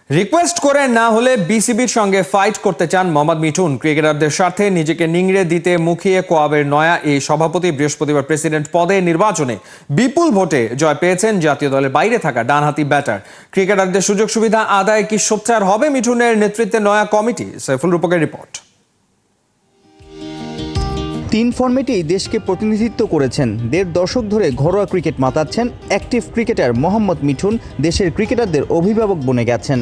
Request করে না হলে বিসিবির সঙ্গে ফাইট করতে চান মোহাম্মদ মিঠুন। ক্রিকেটারদের স্বার্থে নিজেকে নিংড়ে দিতে মুখিয়ে কোয়াবের নয়া এই সভাপতি বৃহস্পতিবার প্রেসিডেন্ট পদে নির্বাচনে বিপুল ভোটে জয় পেয়েছেন জাতীয় দলের বাইরে থাকা ডানহাতি ব্যাটার। ক্রিকেটারদের সুযোগ সুবিধা আদায় কি সোচ্চার হবে মিঠুনের নেতৃত্বে নয়া কমিটি? সাইফুল রূপকের রিপোর্ট। 3 ফরম্যাটেই দেশকে প্রতিনিধিত্ব করেছেন। 1.5 দশক ধরে ঘরোয়া ক্রিকেট মাতাচ্ছেন অ্যাক্টিভ ক্রিকেটার মোহাম্মদ মিঠুন দেশের ক্রিকেটারদের অভিভাবক বনে গেছেন।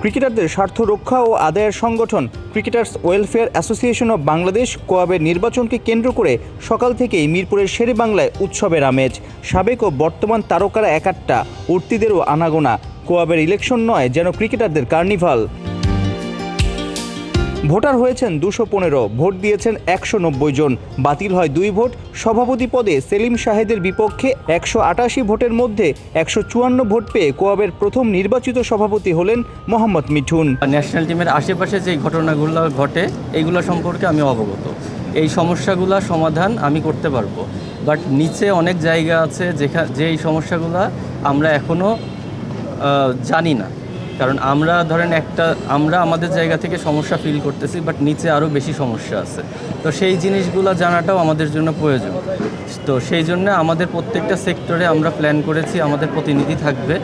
ক্রিকেটারদের স্বার্থ রক্ষা ও আদায়ের সংগঠন cricketers welfare association of Bangladesh কোয়াবের নির্বাচনকে কেন্দ্র করে সকাল থেকেই মিরপুরের শেরেবাংলায় উৎসবের আমেজ। সাবেক ও বর্তমান তারকারা একাট্টা, উঠতিদেরও আনাগোনা। কোয়াবের ইলেকশন নয়, যেন ক্রিকেটারদের কার্নিভাল। ভোটার হয়েছেন 215, ভোট দিয়েছেন 190 জন, বাতিল হয় 2 ভোট। সভাপতি পদে সেলিম শাহেদের বিপক্ষে 188 ভোটের মধ্যে 154 ভোট পেয়ে কোয়াবের প্রথম নির্বাচিত সভাপতি হলেন মোহাম্মদ মিঠুন। ন্যাশনাল টিমের আশেপাশে যে ঘটনাগুলো ঘটে এইগুলো সম্পর্কে আমি অবগত। এই সমস্যাগুলো সমাধান আমি করতে পারবো, বাট নিচে অনেক জায়গা আছে যে এই সমস্যাগুলো আমরা এখনও জানি না। কারণ আমরা ধরেন আমরা আমাদের জায়গা থেকে সমস্যা ফিল করতেছি, বাট নিচে আরও বেশি সমস্যা আছে। তো সেই জিনিসগুলো জানাটাও আমাদের জন্য প্রয়োজন। তো সেই জন্য আমাদের প্রত্যেকটা সেক্টরে আমরা প্ল্যান করেছি আমাদের প্রতিনিধি থাকবে,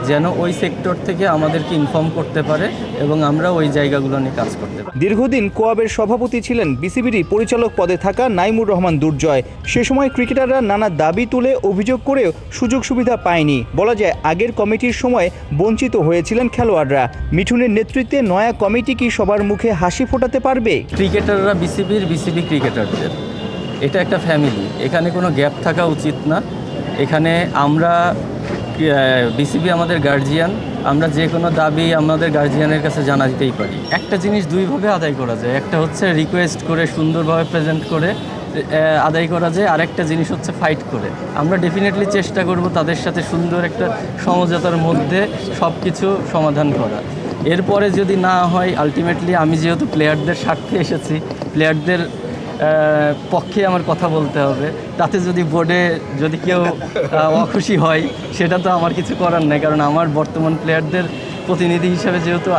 যেন ওই সেক্টর থেকে আমাদেরকে ইনফর্ম করতে পারে এবং আমরা ওই জায়গাগুলো নিয়ে কাজ করতে পারি। দীর্ঘদিন কোয়াবের সভাপতি ছিলেন বিসিবিরই পরিচালক পদে থাকা নাইমুর রহমান দুর্জয়। সে সময় ক্রিকেটাররা নানা দাবি তুলে অভিযোগ করেও সুযোগ সুবিধা পায়নি। বলা যায় আগের কমিটির সময় বঞ্চিত হয়েছিলেন খেলোয়াড়রা। মিঠুনের নেতৃত্বে নয়া কমিটি কি সবার মুখে হাসি ফোটাতে পারবে? ক্রিকেটাররা বিসিবি ক্রিকেটারদের এটা একটা ফ্যামিলি, এখানে কোনো গ্যাপ থাকা উচিত না। এখানে আমরা বিসিবি আমাদের গার্জিয়ান, আমরা যে কোনো দাবি আমাদের গার্জিয়ানের কাছে জানা দিতেই পারি। একটা জিনিস দুইভাবে আদায় করা যায়, একটা হচ্ছে রিকোয়েস্ট করে সুন্দরভাবে প্রেজেন্ট করে আদায় করা যায়, আরেকটা জিনিস হচ্ছে ফাইট করে। আমরা ডেফিনেটলি চেষ্টা করব তাদের সাথে সুন্দর একটা সমঝোতার মধ্যে সব কিছু সমাধান করা। এরপরে যদি না হয়, আলটিমেটলি আমি যেহেতু প্লেয়ারদের স্বার্থে এসেছি, প্লেয়ারদের পক্ষে আমার কথা বলতে হবে। তাতে যদি বোর্ডে যদি কেউ অখুশি হয়, সেটা তো আমার কিছু করার নেই, কারণ আমার বর্তমান প্লেয়ারদের প্রতিনিধি হিসেবে যেহেতু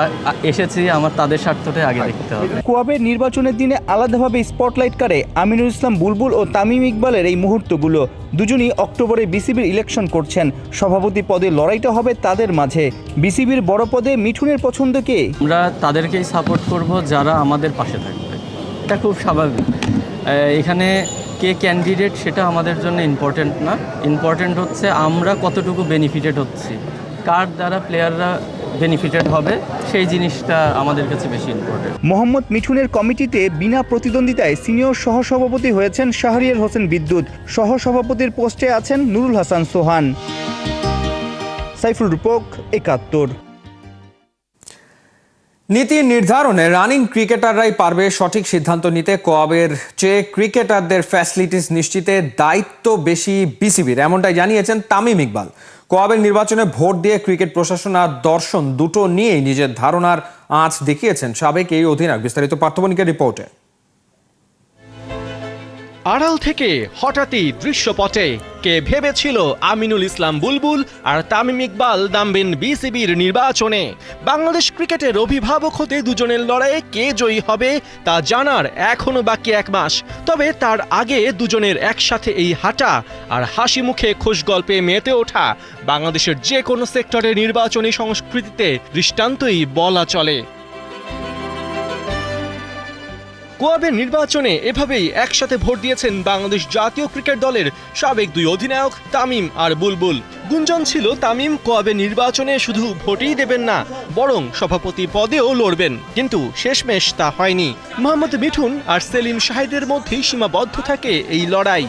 এসেছি, আমার তাদের স্বার্থটা আগে দেখতে হবে। কোয়াবের নির্বাচনের দিনে আলাদাভাবে স্পটলাইট কারে আমিনুল ইসলাম বুলবুল ও তামিম ইকবালের এই মুহূর্তগুলো। দুজনই অক্টোবরে বিসিবির ইলেকশন করছেন। সভাপতি পদে লড়াইটা হবে তাদের মাঝে। বিসিবির বড় পদে মিঠুনের পছন্দ কে? আমরা তাদেরকেই সাপোর্ট করব যারা আমাদের পাশে থাকবে। এটা খুব স্বাভাবিক। এখানে কে ক্যান্ডিডেট সেটা আমাদের জন্য ইম্পর্টেন্ট না। ইম্পর্টেন্ট হচ্ছে আমরা কতটুকু বেনিফিটেড হচ্ছি, কার দ্বারা প্লেয়াররা বেনিফিটেড হবে, সেই জিনিসটা আমাদের কাছে বেশি ইম্পর্টেন্ট। মোহাম্মদ মিঠুনের কমিটিতে বিনা প্রতিদ্বন্দ্বিতায় সিনিয়র সহসভাপতি হয়েছেন শাহরিয়ার হোসেন বিদ্যুৎ। সহসভাপতির পোস্টে আছেন নুরুল হাসান সোহান। সাইফুল রূপক, ৭১। নীতি নির্ধারণে রানিং ক্রিকেটাররাই পারবে সঠিক সিদ্ধান্ত নিতে। কোয়াবের চেয়ে ক্রিকেটারদের ফ্যাসিলিটিস নিশ্চিতে দায়িত্ব বেশি বিসিবির, এমনটাই জানিয়েছেন তামিম ইকবাল। কোয়াবের নির্বাচনে ভোট দিয়ে ক্রিকেট প্রশাসন আর দর্শন দুটো নিয়েই নিজের ধারণার আঁচ দেখিয়েছেন সাবেক এই অধিনায়ক। বিস্তারিত পার্থবণিকের রিপোর্টে। আড়াল থেকে হঠাৎই দৃশ্যপটে কে ভেবেছিল আমিনুল ইসলাম বুলবুল আর তামিম ইকবাল নামবেন বিসিবির নির্বাচনে? বাংলাদেশ ক্রিকেটের অভিভাবক হতে দুজনের লড়াইয়ে কে জয়ী হবে তা জানার এখনো বাকি 1 মাস। তবে তার আগে দুজনের একসাথে এই হাঁটা আর হাসি মুখে খুশ গল্পে মেতে ওঠা বাংলাদেশের যে কোনো সেক্টরের নির্বাচনী সংস্কৃতিতে দৃষ্টান্তই বলা চলে। কোয়াবের নির্বাচনে এভাবেই একসাথে ভোট দিয়েছেন বাংলাদেশ জাতীয় ক্রিকেট দলের সাবেক 2 অধিনায়ক তামিম আর বুলবুল। গুঞ্জন ছিল তামিম কোয়াবের নির্বাচনে শুধু ভোটই দেবেন না, বরং সভাপতি পদেও লড়বেন, কিন্তু শেষমেশ তা হয়নি। মোহাম্মদ মিঠুন আর সেলিম শাহেদের মধ্যেই সীমাবদ্ধ থাকে এই লড়াই।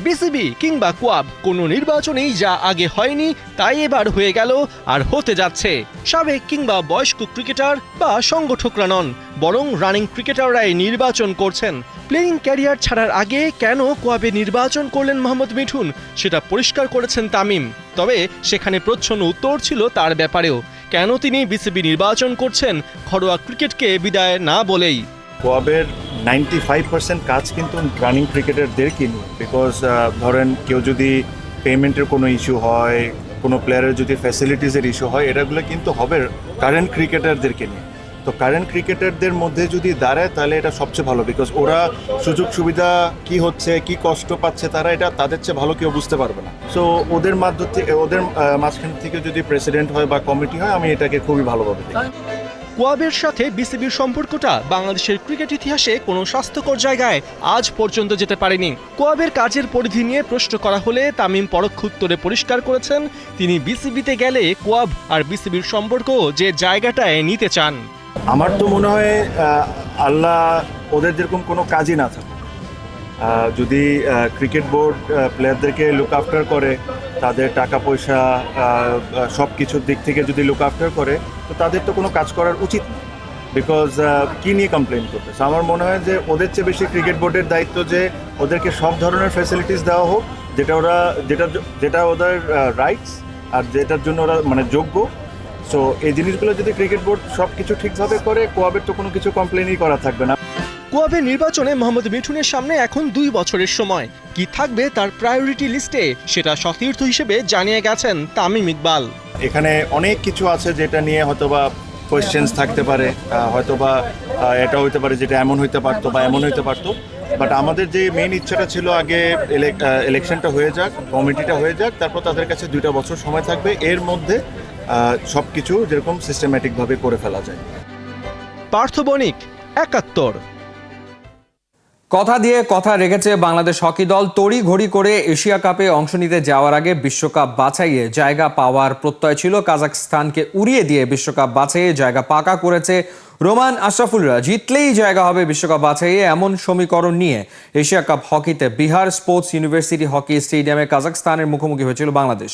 বিসিবি কিংবা কোয়াব কোনো নির্বাচনেই যা আগে হয়নি তাই এবার হয়ে গেল আর হতে যাচ্ছে। সাবেক কিংবা বয়স্ক ক্রিকেটার বা সংগঠকরা নন, বরং রানিং ক্রিকেটাররাই নির্বাচন করছেন। প্লেয়িং ক্যারিয়ার ছাড়ার আগে কেন কোয়াবে নির্বাচন করলেন মোহাম্মদ মিঠুন, সেটা পরিষ্কার করেছেন তামিম। তবে সেখানে প্রচ্ছন্ন উত্তর ছিল তার ব্যাপারেও, কেন তিনি বিসিবি নির্বাচন করছেন ঘরোয়া ক্রিকেটকে বিদায় না বলেই। কোয়াবের 95% কাজ কিন্তু রানিং ক্রিকেটারদেরকে নিয়ে। বিকজ ধরেন কেউ যদি পেমেন্টের কোনো ইস্যু হয়, কোনো প্লেয়ারের যদি ফ্যাসিলিটিসের ইস্যু হয়, এটাগুলো কিন্তু হবে কারেন্ট ক্রিকেটারদেরকে নিয়ে। তো কারেন্ট ক্রিকেটারদের মধ্যে যদি দাঁড়ায় তাহলে এটা সবচেয়ে ভালো, বিকজ ওরা সুযোগ সুবিধা কি হচ্ছে, কি কষ্ট পাচ্ছে, তারা এটা তাদের চেয়ে ভালো কেউ বুঝতে পারবে না। সো ওদের মাঝখান থেকে যদি প্রেসিডেন্ট হয় বা কমিটি হয়, আমি এটাকে খুবই ভালোভাবে দেখি। কোয়াবের সাথে বিসিবির সম্পর্কটা বাংলাদেশের ক্রিকেট ইতিহাসে কোনো স্বাস্থ্যকর জায়গায় আজ পর্যন্ত যেতে পারেনি। কোয়াবের কাজের পরিধি নিয়ে প্রশ্ন করা হলে তামিম পরোক্ষ উত্তরে পরিষ্কার করেছেন তিনি বিসিবিতে গেলে কোয়াব আর বিসিবির সম্পর্ক যে জায়গাটায় নিতে চান। আমার তো মনে হয় আল্লাহ ওদের যেরকম কোনো কাজই না থাকে, যদি ক্রিকেট বোর্ড প্লেয়ারদেরকে লুক আফটার করে, তাদের টাকা পয়সা সব কিছুর দিক থেকে যদি লুক আফটার করে, তো তাদের তো কোনো কাজ করার উচিত না, বিকজ কী নিয়ে কমপ্লেন করতেছে। আমার মনে হয় যে ওদের চেয়ে বেশি ক্রিকেট বোর্ডের দায়িত্ব যে ওদেরকে সব ধরনের ফ্যাসিলিটিস দেওয়া হোক, যেটা ওদের রাইটস আর যেটার জন্য ওরা মানে যোগ্য। সো এই জিনিসগুলো যদি ক্রিকেট বোর্ড সব কিছু ঠিকভাবে করে, কোয়াবের তো কোনো কিছু কমপ্লেনই করা থাকবে না। কোয়াবের নির্বাচনে মোহাম্মদ মিঠুনের সামনে এখন 2 বছরের সময়। কি থাকবে তার প্রায়োরিটি লিস্টে, সেটা সতীর্থ হিসেবে জানিয়ে গেছেন তামিম ইকবাল। এখানে অনেক কিছু আছে যেটা নিয়ে হয়তোবা কোয়েশ্চেন্স থাকতে পারে, হয়তোবা এটা হইতে পারে যেটা এমন হইতে পারতো বা এমন হইতে পারতো, বাট আমাদের যে মেইন ইচ্ছাটা ছিল আগে ইলেকশনটা হয়ে যাক, কমিটিটা হয়ে যাক, তারপর তাদের কাছে 2টা বছর সময় থাকবে, এর মধ্যে সব কিছু যেরকম সিস্টেম্যাটিকভাবে করে ফেলা যায়। পার্থ বণিক, 71। কথা দিয়ে কথা রেখেছে বাংলাদেশ হকি দল। তড়িঘড়ি করে এশিয়া কাপে অংশ নিতে যাওয়ার আগে বিশ্বকাপ বাছাইয়ে জায়গা পাওয়ার প্রত্যয় ছিল। কাজাখস্তানকে উড়িয়ে দিয়ে বিশ্বকাপ বাছাইয়ে জায়গা পাকা করেছে রোমান আশরাফুলরা। জিতলেই জায়গা হবে বিশ্বকাপ বাছাইয়ে, এমন সমীকরণ নিয়ে এশিয়া কাপ হকিতে বিহার স্পোর্টস ইউনিভার্সিটি হকি স্টেডিয়ামে কাজাখস্তানের মুখোমুখি হয়েছিল বাংলাদেশ।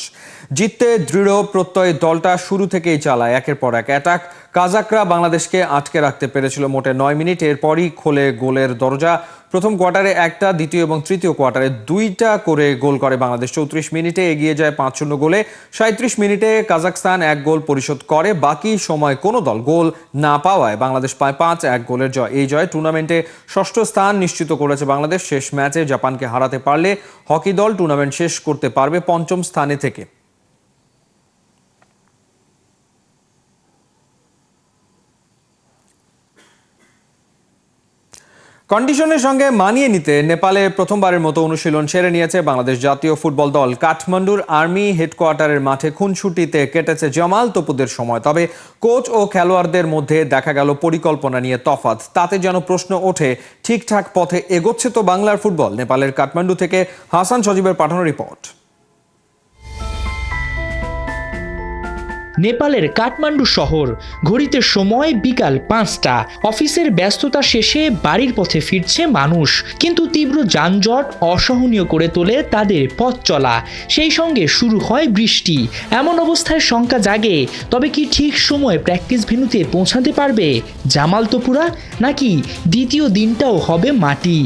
জিততে দৃঢ় প্রত্যয় দলটা শুরু থেকেই চালায় একের পর এক অ্যাটাক। কাজাকরা বাংলাদেশকে আটকে রাখতে পেরেছিল মোটে 9 মিনিট। এরপরই খোলে গোলের দরজা। প্রথম কোয়ার্টারে একটা, দ্বিতীয় এবং তৃতীয় কোয়ার্টারে 2টা করে গোল করে বাংলাদেশ। 34 মিনিটে এগিয়ে যায় 5-0 গোলে। 37 মিনিটে কাজাখস্তান 1 গোল পরিশোধ করে। বাকি সময় কোনো দল গোল না পাওয়ায় বাংলাদেশ পায় 5-1 গোলের জয়। এই জয় টুর্নামেন্টে 6ষ্ঠ স্থান নিশ্চিত করেছে বাংলাদেশ। শেষ ম্যাচে জাপানকে হারাতে পারলে হকি দল টুর্নামেন্ট শেষ করতে পারবে 5ম স্থানে থেকে। কন্ডিশনের সঙ্গে মানিয়ে নিতে নেপালে প্রথমবারের মতো অনুশীলন সেরে নিয়েছে বাংলাদেশ জাতীয় ফুটবল দল। কাঠমান্ডুর আর্মি হেডকোয়ার্টারের মাঠে খুনসুটিতে কেটেছে জামাল তপুদের সময়। তবে কোচ ও খেলোয়াড়দের মধ্যে দেখা গেল পরিকল্পনা নিয়ে তফাৎ। তাতে যেন প্রশ্ন ওঠে, ঠিকঠাক পথে এগোচ্ছে তো বাংলার ফুটবল? নেপালের কাঠমান্ডু থেকে হাসান সজীবের পাঠানো রিপোর্ট। নেপালের কাঠমান্ডু শহর, ঘড়িতে সময় বিকাল 5টা। অফিসের ব্যস্ততা শেষে বাড়ির পথে ফিরছে মানুষ, কিন্তু তীব্র যানজট অসহনীয় করে তোলে তাদের পথ চলা। সেই সঙ্গে শুরু হয় বৃষ্টি। এমন অবস্থায় শঙ্কা জাগে, তবে কি ঠিক সময়ে প্র্যাকটিস ভেন্যুতে পৌঁছাতে পারবে জামাল তপুরা, নাকি দ্বিতীয় দিনটাও হবে মাটি?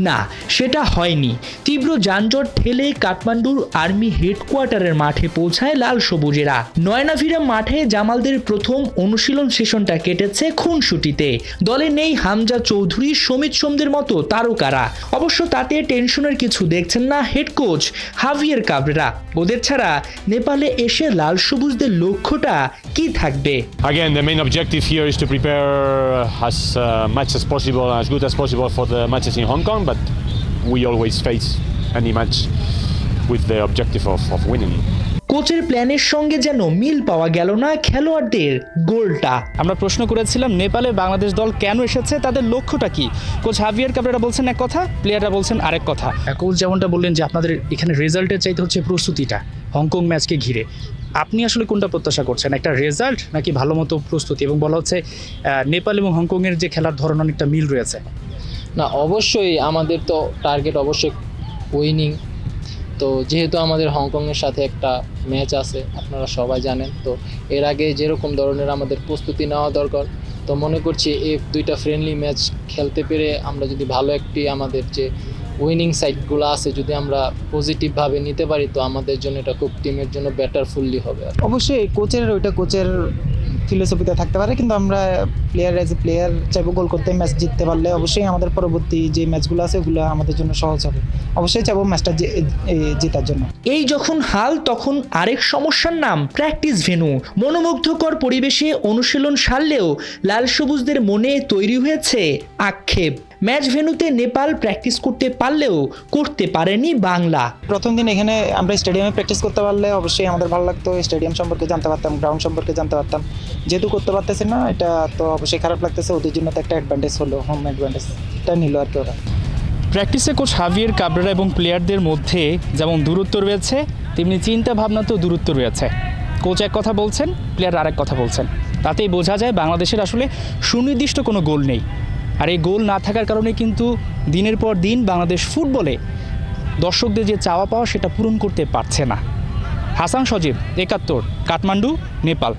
না, সেটা হয়নি। তীব্র যানজট ঠেলে কাঠমান্ডুর আর্মি হেডকোয়ার্টারের মাঠে পৌঁছায় লাল সবুজেরা। নয়নাভিরাম মাঠে জামালদের প্রথম অনুশীলন সেশনটা কেটেছে খুনসুটিতে। দলে নেই হামজা চৌধুরী, সমিত সোমদের মতো তারকারা। অবশ্য তাতে টেনশনের কিছু দেখছেন না হেড কোচ হাভিয়ের কাবরেরা। ওদের ছাড়া নেপালে এসে লাল সবুজদের লক্ষ্যটা কি থাকবে? Again, the main objective here is to prepare as much as possible, as good as possible for the matches in Hong Kong, but we always face any match with the objective of winning. কোচের প্ল্যানের সঙ্গে যেন মিল পাওয়া গেল না খেলোয়াড়দের গোলটা। আমরা প্রশ্ন করেছিলাম নেপালে বাংলাদেশ দল কেন এসেছে, তাদের লক্ষ্যটা কি। কোচ হাভিয়ার কাবরেরা বলছেন এক কথা, প্লেয়াররা বলছেন আরেক কথা। কোচ যেমনটা বললেন যে আপনাদের এখানে রেজাল্টের চাইতে হচ্ছে প্রস্তুতিটা হংকং ম্যাচকে ঘিরে। আপনি আসলে কোনটা প্রত্যাশা করছেন, একটা রেজাল্ট নাকি ভালো মতো প্রস্তুতি? এবং বলা হচ্ছে নেপাল এবং হংকংয়ের যে খেলার ধরন অনেকটা মিল রয়েছে। না, অবশ্যই আমাদের তো টার্গেট অবশ্যই উইনিং। তো যেহেতু আমাদের হংকংয়ের সাথে একটা ম্যাচ আছে, আপনারা সবাই জানেন, তো এর আগে যেরকম ধরনের আমাদের প্রস্তুতি নেওয়া দরকার, তো মনে করছি এই 2টা ফ্রেন্ডলি ম্যাচ খেলতে পেরে আমরা যদি ভালো একটি আমাদের যে উইনিং সাইডগুলো আছে যদি আমরা পজিটিভভাবে নিতে পারি, তো আমাদের জন্য এটা খুব টিমের জন্য বেটার ফুললি হবে। অবশ্যই কোচের ফিলোসফিতে থাকতে পারে, কিন্তু আমরা প্লেয়ার অ্যাজ এ প্লেয়ার চাইবো গোল করতে, ম্যাচ জিততে পারলে অবশ্যই আমাদের পরবর্তী যে ম্যাচগুলো আছে ওগুলো আমাদের জন্য সহজ হবে। অবশ্যই চাইবো ম্যাচটা জেতার জন্য। এই যখন হাল, তখন আরেক সমস্যার নাম প্র্যাকটিস ভেন্যু। মনোমুগ্ধকর পরিবেশে অনুশীলন সারলেও লাল সবুজদের মনে তৈরি হয়েছে আক্ষেপ। ম্যাচ ভেন্যুতে নেপাল প্র্যাকটিস করতে পারলেও করতে পারেনি বাংলা। প্রথম দিন এখানে আমরা স্টেডিয়ামে প্র্যাকটিস করতে পারলে অবশ্যই আমাদের ভালো লাগতো, স্টেডিয়াম সম্পর্কে জানতে পারতাম, গ্রাউন্ড সম্পর্কে জানতে পারতাম। যেহেতু করতে পারতেছে না, এটা তো অবশ্যই খারাপ লাগতেছে। ওদের জন্য তো একটা অ্যাডভান্টেজ হলো, হোম অ্যাডভান্টেজ এটা নিল আর কি ওরা। প্র্যাকটিসে কোচ হাভিয়ের কাবরেরা এবং প্লেয়ারদের মধ্যে যেমন দূরত্ব রয়েছে, তেমনি চিন্তা ভাবনাতেও দূরত্ব রয়েছে। কোচ এক কথা বলছেন, প্লেয়ার আরেক কথা বলছেন। তাতেই বোঝা যায় বাংলাদেশের আসলে সুনির্দিষ্ট কোনো গোল নেই। আর এই গোল না থাকার কারণে কিন্তু দিনের পর দিন বাংলাদেশ ফুটবলে দর্শকদের যে চাওয়া পাওয়া সেটা পূরণ করতে পারছে না। হাসান সজীব, ৭১, কাঠমান্ডু, নেপাল।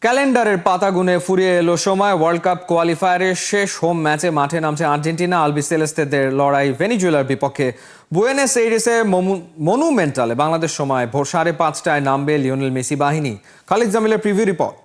ক্যালেন্ডারের পাতা গুনে ফুরিয়ে এলো সময়। ওয়ার্ল্ড কাপ কোয়ালিফায়ারের শেষ হোম ম্যাচে মাঠে নামছে আর্জেন্টিনা। আলবিসেলেস্তেদের লড়াই ভেনিজুয়েলার বিপক্ষে বুয়েনোস এইরেসে মনুমেন্টালে। বাংলাদেশ সময় ভোর 5:30টায় নামবে লিওনেল মেসি বাহিনী। খালিদ জামিলের preview report.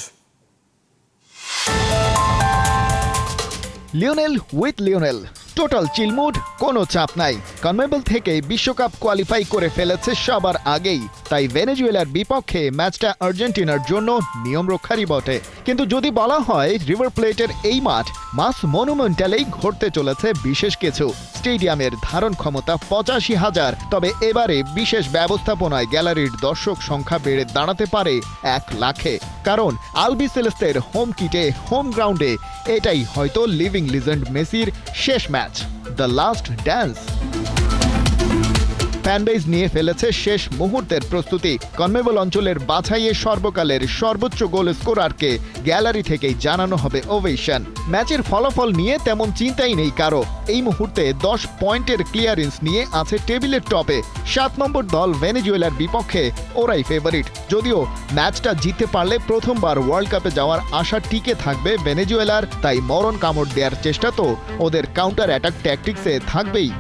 Lionel with Lionel, total chill mood, কোনো চাপ নাই। কনমেবল থেকে বিশ্বকাপ কোয়ালিফাই করে ফেলেছে সবার আগেই, তাই ভেনেজুয়েলার বিপক্ষে ম্যাচটা আর্জেন্টিনার জন্য নিয়ম রক্ষারই বটে। কিন্তু যদি বলা হয় রিভার প্লেটের এই মাঠ মাস মনুমেন্টালেই ঘটতে চলেছে বিশেষ কিছু। স্টেডিয়ামের ধারণ ক্ষমতা 85,000, তবে এবারে বিশেষ ব্যবস্থাপনায় গ্যালারির দর্শক সংখ্যা বেড়ে দাঁড়াতে পারে 1 লাখে। কারণ আলবিসেলেস্তের হোম কিটে, হোম গ্রাউন্ডে এটাই হয়তো লিভিং লিজেন্ড মেসির শেষ match, the last dance. Fanbase নিয়ে ফেলেছে শেষ মুহূর্তের প্রস্তুতি। কনমেবল অঞ্চলের বাছাইয়ে সর্বকালের সর্বোচ্চ গোল স্কোরারকে গ্যালারি থেকেই জানানো হবে ওভেশন। ম্যাচের ফলাফল নিয়ে তেমন চিন্তাই নেই কারো। এই মুহূর্তে 10 পয়েন্টের ক্লিয়ারেন্স নিয়ে আছে টেবিলের টপে। 7 নম্বর দল ভেনেজুয়েলার বিপক্ষে ওরাই ফেভারিট। যদিও ম্যাচটা জিততে পারলে প্রথমবার ওয়ার্ল্ড কাপে যাওয়ার আশা টিকে থাকবে ভেনেজুয়েলার, তাই মরণ কামড় দেওয়ার চেষ্টা তো ওদের কাউন্টার অ্যাটাক ট্যাকটিক্সে থাকবেই।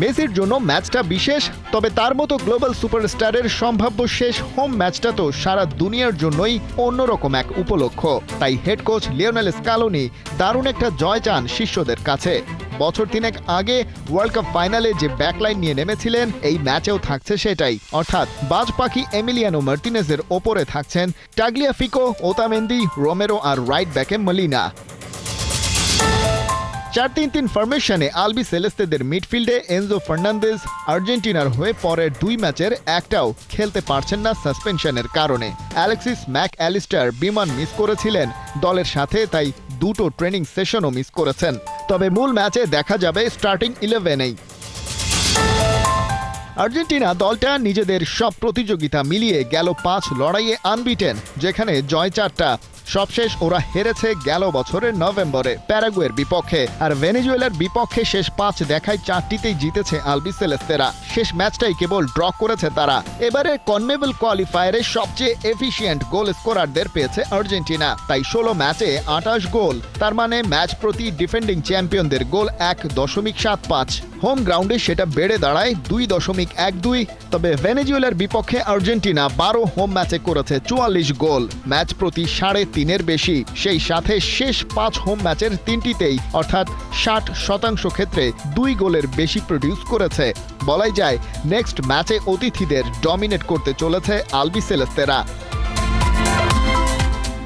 মেসির জন্য ম্যাচটা বিশেষ, তবে তার মতো গ্লোবাল সুপারস্টারের সম্ভাব্য শেষ হোম ম্যাচটা তো সারা দুনিয়ার জন্যই অন্যরকম এক উপলক্ষ। তাই হেড কোচ লিওনেল স্কালোনি দারুণ একটা জয় চান শিষ্যদের কাছে। বছর 3 আগে ওয়ার্ল্ড কাপ ফাইনালে যে ব্যাকলাইন নিয়ে নেমেছিলেন, এই ম্যাচেও থাকছে সেটাই। অর্থাৎ বাজ পাখি এমিলিয়ানো মার্টিনেজের ওপরে থাকছেন টাগলিয়াফিকো, ওতামেন্দি, রোমেরো আর রাইট ব্যাকে মলিনা। 4-3-3 ফরমেশনে আলবিসেলেস্তেদের মিডফিল্ডে এনজো ফার্নান্দেজ আর্জেন্টিনার হয়ে পরের 2 ম্যাচের একটাও খেলতে পারছেন না সাসপেনশনের কারণে। অ্যালেক্সিস ম্যাক অ্যালিস্টার বিমান মিস করেছিলেন দলের সাথে, তাই 2টো ট্রেনিং সেশনও মিস করেছেন। তবে মূল ম্যাচে দেখা যাবে স্টার্টিং 11-এই। আর্জেন্টিনা দলটা নিজেদের সব প্রতিযোগিতা মিলিয়ে গেল 5 লড়াইয়ে আনবিটেন, যেখানে জয় 4টা। সবশেষ ওরা হেরেছে গেল বছরের নভেম্বরে প্যারাগুয়ের বিপক্ষে। আর ভেনেজুয়েলার বিপক্ষে শেষ 5 দেখায় 4টিতেই জিতেছে আলবিসেলেস্তেরা। শেষ ম্যাচটাই কেবল ড্র করেছে তারা। এবারে কনমেবল কোয়ালিফায়ারে সবচেয়ে এফিশিয়েন্ট গোল স্কোরারদের পেয়েছে আর্জেন্টিনা, তাই 16 ম্যাচে 28 গোল। তার মানে ম্যাচ প্রতি ডিফেন্ডিং চ্যাম্পিয়নদের গোল 1.75। হোম গ্রাউন্ডে সেটা বেড়ে দাঁড়ায় 2.12। তবে ভেনেজুয়েলার বিপক্ষে আর্জেন্টিনা 12 হোম ম্যাচে করেছে 44 গোল, ম্যাচ প্রতি 3.5-এর বেশি। সেই সাথে শেষ 5 হোম ম্যাচের 3টিতেই অর্থাৎ 60% ক্ষেত্রে 2 গোলের বেশি প্রডিউস করেছে। বলাই যায় নেক্সট ম্যাচে অতিথিদের ডমিনেট করতে চলেছে আলবিসেলেস্তেরা।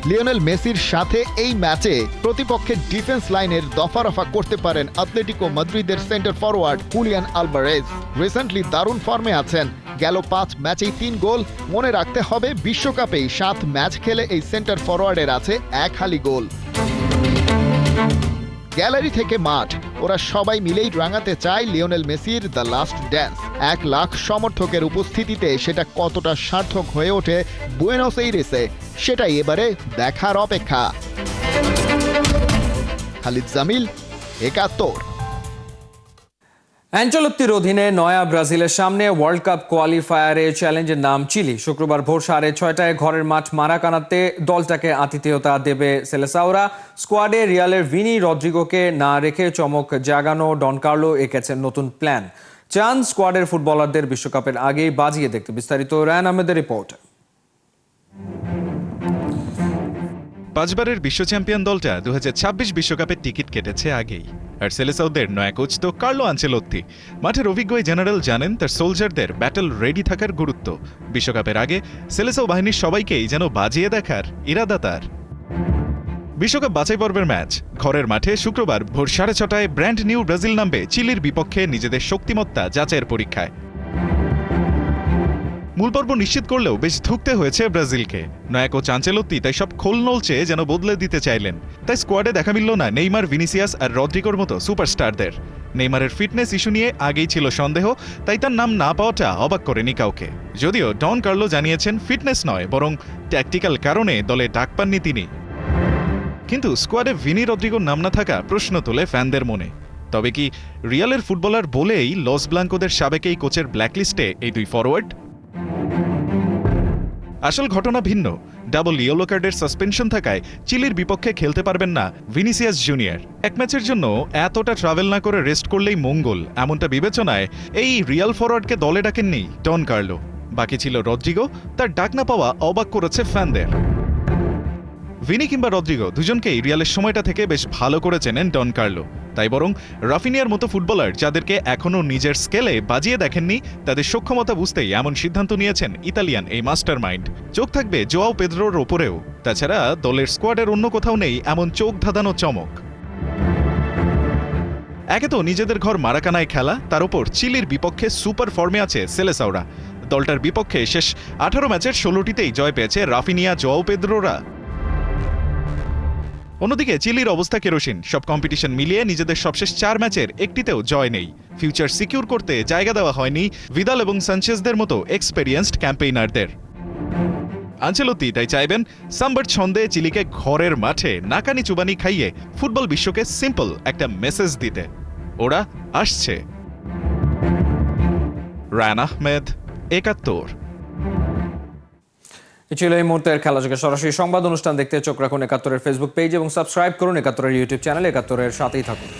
লিওনেল মেসির সাথে এই ম্যাচে প্রতিপক্ষের ডিফেন্স লাইনের দফারফা করতে পারেন আতলেটিকো মাদ্রিদের centre forward Julian Alvarez. Recently দারুণ ফর্মে আছেন। গেল 5 ম্যাচেই 3 গোল। মনে রাখতে হবে বিশ্বকাপেই 7 ম্যাচ খেলে এই সেন্টার ফরওয়ার্ডের আছে 1 হালি গোল। গ্যালারি থেকে মাঠ, ওরা সবাই মিলেই রাঙাতে চায় লিওনেল মেসির দ্য লাস্ট ড্যান্স। 1 লাখ সমর্থকের উপস্থিতিতে সেটা কতটা সার্থক হয়ে ওঠে বুয়েনোস এইরেসে, সেটাই এবারে দেখার অপেক্ষা। খালিদ জামিল, ৭১। অ্যাঞ্চেলোত্তির অধীনে নয়া ব্রাজিলের সামনে ওয়ার্ল্ড কাপ কোয়ালিফায়ারে চ্যালেঞ্জের নাম চিলি। শুক্রবার ভোর 6:30টায় ঘরের মাঠ মারাকানাতে দলটাকে আতিথেয়তা দেবে সেলেসাওরা। স্কোয়াডে রিয়ালের ভিনি রদ্রিগোকে না রেখে চমক জাগানো ডন কার্লো এঁকেছেন নতুন প্ল্যান। চান স্কোয়াডের ফুটবলারদের বিশ্বকাপের আগেই বাজিয়ে দেখতে। বিস্তারিত রায়ান আহমেদের রিপোর্ট। পাঁচবারের বিশ্ব চ্যাম্পিয়ন দলটা 2026 বিশ্বকাপের টিকিট কেটেছে আগেই। আর সেলেসাওদের নয়া কোচ তো কার্লো আনচেলোত্তি। মাঠের অভিজ্ঞ এই জেনারেল জানেন তার সোলজারদের ব্যাটল রেডি থাকার গুরুত্ব। বিশ্বকাপের আগে সেলেসাও বাহিনীর সবাইকেই যেন বাজিয়ে দেখার ইরাদা তার। বিশ্বকাপ বাছাই পর্বের ম্যাচ ঘরের মাঠে শুক্রবার ভোর 6:30টায় ব্র্যান্ড নিউ ব্রাজিল নামবে চিলির বিপক্ষে নিজেদের শক্তিমত্তা যাচাইয়ের পরীক্ষায়। মূল পর্ব নিশ্চিত করলেও বেশ ধুঁকতে হয়েছে ব্রাজিলকে। নয়া কোচ আনচেলোত্তি তাই সব খোল নলচে যেন বদলে দিতে চাইলেন। তাই স্কোয়াডে দেখা মিলল না নেইমার, ভিনিসিয়াস আর রদ্রিগোর মতো সুপারস্টারদের। নেইমারের ফিটনেস ইস্যু নিয়ে আগেই ছিল সন্দেহ, তাই তার নাম না পাওয়াটা অবাক করেনি কাউকে। যদিও ডন কার্লো জানিয়েছেন ফিটনেস নয় বরং ট্যাকটিক্যাল কারণে দলে ডাক পাননি তিনি। কিন্তু স্কোয়াডে ভিনি, রদ্রিগোর নাম না থাকা প্রশ্ন তোলে ফ্যানদের মনে। তবে কি রিয়ালের ফুটবলার বলেই লস ব্লাঙ্কোদের সাবেক এই কোচের ব্ল্যাকলিস্টে এই দুই ফরওয়ার্ড? আসল ঘটনা ভিন্ন। ডাবল ইয়েলো কার্ডের সাসপেনশন থাকায় চিলির বিপক্ষে খেলতে পারবেন না ভিনিসিয়াস জুনিয়র। এক ম্যাচের জন্য এতটা ট্রাভেল না করে রেস্ট করলেই মঙ্গল, এমনটা বিবেচনায় এই রিয়াল ফরওয়ার্ডকে দলে ডাকেননি ডন কার্লো। বাকি ছিল রদ্রিগো, তার ডাক না পাওয়া অবাক করেছে ফ্যানদের। ভিনি কিংবা রদ্রিগো দুজনকেই রিয়ালের সময়টা থেকে বেশ ভালো করে চেনেন ডন কার্লো। তাই বরং রাফিনিয়ার মতো ফুটবলার যাদেরকে এখনও নিজের স্কেলে বাজিয়ে দেখেননি, তাদের সক্ষমতা বুঝতেই এমন সিদ্ধান্ত নিয়েছেন ইতালিয়ান এই মাস্টার মাইন্ড। চোখ থাকবে জোয়াও পেদ্রোর ওপরেও। তাছাড়া দলের স্কোয়াডের অন্য কোথাও নেই এমন চোখ ধাঁধানো চমক। একে তো নিজেদের ঘর মারাকানায় খেলা, তার উপর চিলির বিপক্ষে সুপার ফর্মে আছে সেলেসাওরা। দলটার বিপক্ষে শেষ 18 ম্যাচের 16টিতেই জয় পেয়েছে রাফিনিয়া, জোয়াও পেদ্রোরা। অন্যদিকে চিলির অবস্থা কেরোসিন। সব কম্পিটিশন মিলিয়ে নিজেদের সবশেষ 4 ম্যাচের একটিতেও জয় নেই। ফিউচার সিকিউর করতে জায়গা দেওয়া হয়নি ভিদাল এবং সানচেজদের মতো এক্সপেরিয়েন্সড ক্যাম্পেইনারদের। আনচেলোত্তি তাই চাইবেন সাম্বার ছন্দে চিলিকে ঘরের মাঠে নাকানি চুবানি খাইয়ে ফুটবল বিশ্বকে সিম্পল একটা মেসেজ দিতে। ওরা আসছে। রায়ান আহমেদ, 71। ছিল এই মুহূর্তের খেলাযোগের সরাসরি সংবাদ অনুষ্ঠান দেখতে চোখ রাখুন 71-এর ফেসবুক পেজ এবং সাবস্ক্রাইব করুন 71-এর ইউটিউব চ্যানেল। 71-এর সাথেই থাকুন।